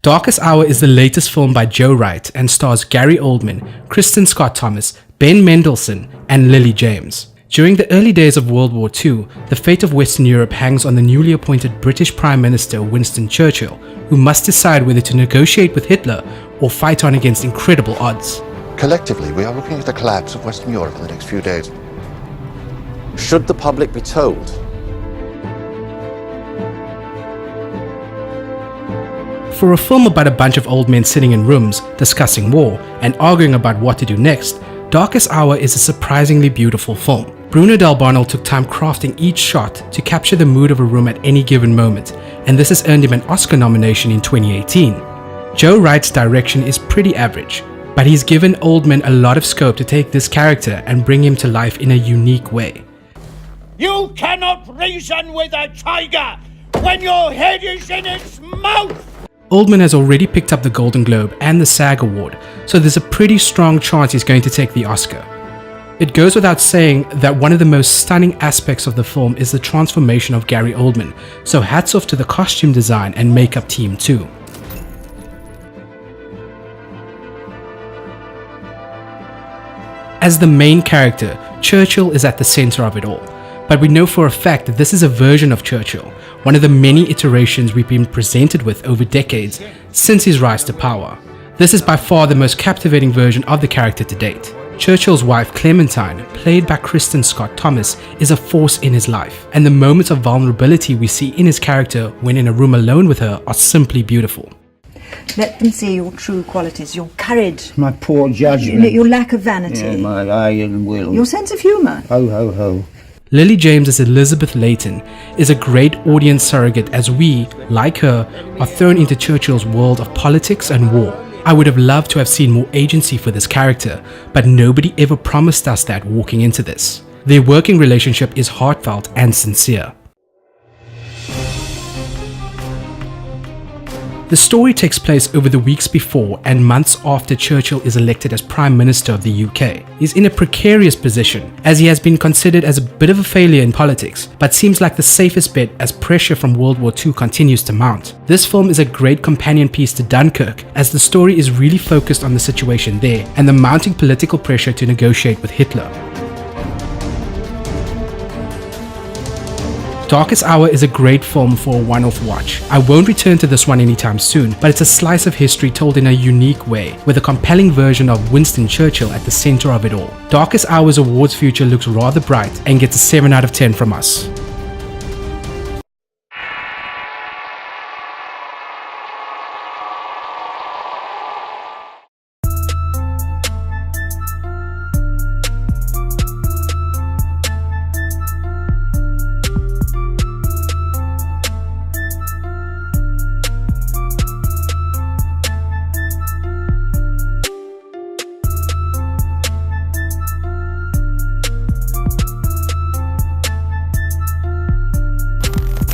Darkest Hour is the latest film by Joe Wright and stars Gary Oldman, Kristen Scott Thomas, Ben Mendelsohn, and Lily James. During the early days of World War II, the fate of Western Europe hangs on the newly appointed British Prime Minister Winston Churchill, who must decide whether to negotiate with Hitler or fight on against incredible odds. Collectively, we are looking at the collapse of Western Europe in the next few days. Should the public be told? For a film about a bunch of old men sitting in rooms, discussing war, and arguing about what to do next, Darkest Hour is a surprisingly beautiful film. Bruno Del Bonal took time crafting each shot to capture the mood of a room at any given moment, and this has earned him an Oscar nomination in 2018. Joe Wright's direction is pretty average, but he's given Oldman a lot of scope to take this character and bring him to life in a unique way. You cannot reason with a tiger when your head is in its mouth! Oldman has already picked up the Golden Globe and the SAG Award, so there's a pretty strong chance he's going to take the Oscar. It goes without saying that one of the most stunning aspects of the film is the transformation of Gary Oldman, so hats off to the costume design and makeup team too. As the main character, Churchill is at the center of it all. But we know for a fact that this is a version of Churchill, one of the many iterations we've been presented with over decades since his rise to power. This is by far the most captivating version of the character to date. Churchill's wife Clementine, played by Kristen Scott Thomas, is a force in his life, and the moments of vulnerability we see in his character when in a room alone with her are simply beautiful. Let them see your true qualities, your courage, my poor judgment, your lack of vanity, my iron will, your sense of humour. Ho, ho, ho. Lily James as Elizabeth Layton is a great audience surrogate as we, like her, are thrown into Churchill's world of politics and war. I would have loved to have seen more agency for this character, but nobody ever promised us that walking into this. Their working relationship is heartfelt and sincere. The story takes place over the weeks before and months after Churchill is elected as Prime Minister of the UK. He's in a precarious position as he has been considered as a bit of a failure in politics, but seems like the safest bet as pressure from World War II continues to mount. This film is a great companion piece to Dunkirk as the story is really focused on the situation there and the mounting political pressure to negotiate with Hitler. Darkest Hour is a great film for a one-off watch. I won't return to this one anytime soon, but it's a slice of history told in a unique way, with a compelling version of Winston Churchill at the center of it all. Darkest Hour's awards future looks rather bright and gets a 7 out of 10 from us.